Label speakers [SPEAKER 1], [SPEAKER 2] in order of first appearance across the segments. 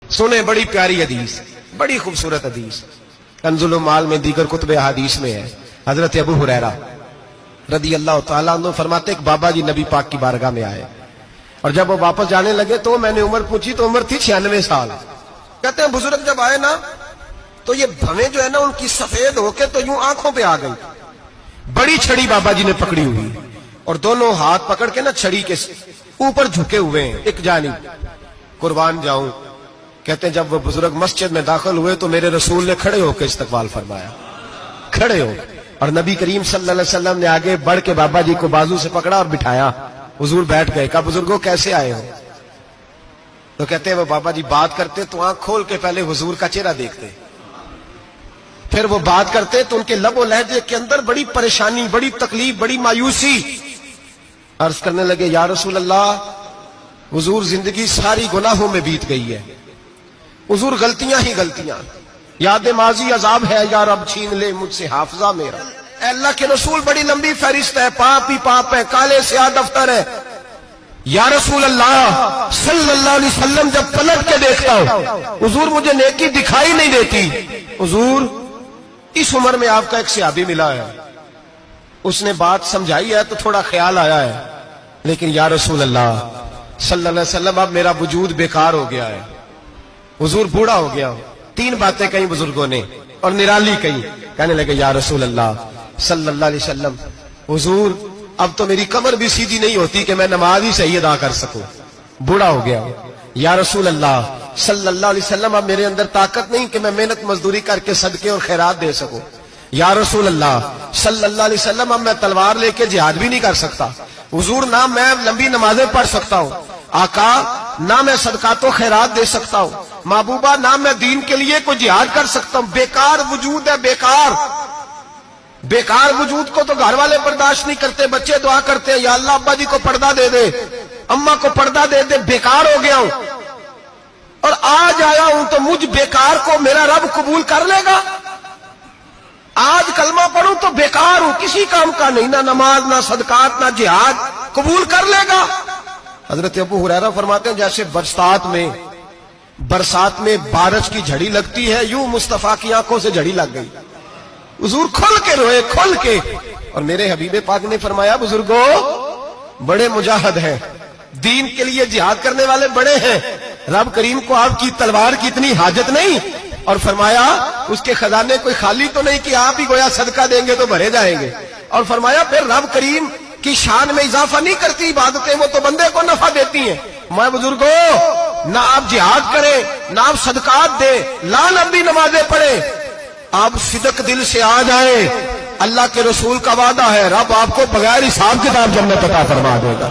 [SPEAKER 1] سنیں بڑی پیاری حدیث، بڑی خوبصورت حدیث، کنزُ المال میں دیگر کتب احادیث میں ہے۔ حضرت ابو ہریرہ رضی اللہ تعالیٰ عنہ فرماتے ایک بابا جی نبی پاک کی بارگاہ میں آئے، اور جب وہ واپس جانے لگے تو میں نے عمر پوچھی تو عمر تھی 96 سال۔ کہتے ہیں بزرگ جب آئے نا تو یہ بھویں جو ہے نا ان کی سفید ہو کے تو یوں آنکھوں پہ آ گئی، بڑی چھڑی بابا جی نے پکڑی ہوئی اور دونوں ہاتھ پکڑ کے نا چھڑی کے اوپر جھکے ہوئے ہیں ایک جانب، قربان جاؤں۔ کہتے ہیں جب وہ بزرگ مسجد میں داخل ہوئے تو میرے رسول نے کھڑے ہو کے استقبال فرمایا، کھڑے ہو، اور نبی کریم صلی اللہ علیہ وسلم نے آگے بڑھ کے بابا جی کو بازو سے پکڑا اور بٹھایا۔ حضور بیٹھ گئے، کہا بزرگوں کیسے آئے ہو؟ تو کہتے ہیں وہ بابا جی بات کرتے تو آنکھ کھول کے پہلے حضور کا چہرہ دیکھتے، پھر وہ بات کرتے تو ان کے لب و لہجے کے اندر بڑی پریشانی، بڑی تکلیف، بڑی مایوسی۔ عرض کرنے لگے یا رسول اللہ، حضور زندگی ساری گناہوں میں بیت گئی ہے، حضور غلطیاں ہی غلطیاں، یاد ماضی عذاب ہے، یا رب چھین لے مجھ سے حافظہ میرا۔ اے اللہ کے رسول بڑی لمبی فہرست ہے، پاپ ہی پاپ ہے، کالے سیاہ دفتر ہے۔ یا رسول اللہ صلی اللہ علیہ وسلم جب پلٹ کے دیکھتا ہوں حضور مجھے نیکی دکھائی نہیں دیتی۔ حضور اس عمر میں آپ کا ایک صحابی ملا ہے، اس نے بات سمجھائی ہے تو تھوڑا خیال آیا ہے، لیکن یا رسول اللہ صلی اللہ علیہ وسلم اب میرا وجود بیکار ہو گیا ہے، حضور بوڑھا ہو گیا ہوں۔ تین باتیں کہیں بزرگوں نے اور نرالی کہیں، کہنے لگے یا رسول اللہ صلی اللہ علیہ وسلم، حضور اب تو میری کمر بھی سیدھی نہیں ہوتی کہ میں نماز ہی صحیح ادا کر سکوں، بوڑھا ہو گیا ہوں۔ یا رسول اللہ صلی اللہ علیہ وسلم اب میرے اندر طاقت نہیں کہ میں محنت مزدوری کر کے صدقے اور خیرات دے سکوں۔ یا رسول اللہ صلی اللہ علیہ وسلم اب میں تلوار لے کے جہاد بھی نہیں کر سکتا، حضور نہ میں لمبی نمازیں پڑھ سکتا ہوں، آقا نہ میں صدقات و خیرات دے سکتا ہوں، محبوبہ نہ میں دین کے لیے کوئی جہاد کر سکتا ہوں، بیکار وجود ہے، بیکار۔ بیکار وجود کو تو گھر والے برداشت نہیں کرتے، بچے دعا کرتے ہیں یا اللہ ابا جی کو پردہ دے دے، اماں کو پردہ دے دے، بیکار ہو گیا ہوں، اور آج آیا ہوں تو مجھ بیکار کو میرا رب قبول کر لے گا؟ آج کلمہ پڑھوں تو بیکار ہوں، کسی کام کا نہیں، نہ نماز نہ صدقات نہ جہاد، قبول کر لے گا؟ حضرت ابو ہریرہ فرماتے ہیں جیسے برسات میں بارش کی جھڑی لگتی ہے، یوں مصطفیٰ کی آنکھوں سے جھڑی لگ گئی، حضور کھل کے روئے، کھل کے۔ اور میرے حبیب پاک نے فرمایا بزرگوں بڑے مجاہد ہیں، دین کے لیے جہاد کرنے والے بڑے ہیں، رب کریم کو آپ کی تلوار کی اتنی حاجت نہیں، اور فرمایا اس کے خزانے کوئی خالی تو نہیں کہ آپ ہی گویا صدقہ دیں گے تو بھرے جائیں گے، اور فرمایا پھر رب کریم کی شان میں اضافہ نہیں کرتی عبادتیں، وہ تو بندے کو نفع دیتی ہیں۔ میں بزرگوں نہ آپ جہاد کریں نہ آپ صدقات دیں، لا لمبی نمازیں پڑھیں، آپ صدق دل سے آ جائیں، اللہ کے رسول کا وعدہ ہے رب آپ کو بغیر حساب کتاب جنت عطا فرما دے گا۔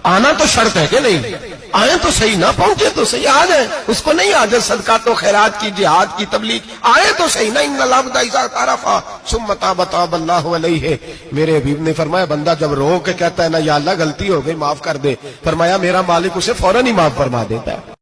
[SPEAKER 1] آنا تو شرط ہے کہ نہیں؟ آئیں تو صحیح، نہ پہنچے تو صحیح، آ جائیں، اس کو نہیں آجت صدقات و خیرات کی، جہاد کی، تبلیغ، آئے تو صحیح نا۔ ان العبد اذا تعرف ثم تاب تاب اللہ علیہ، میرے حبیب نے فرمایا بندہ جب رو کے کہتا ہے نا یا اللہ غلطی ہو گئی معاف کر دے، فرمایا میرا مالک اسے فوراً ہی معاف فرما دیتا ہے۔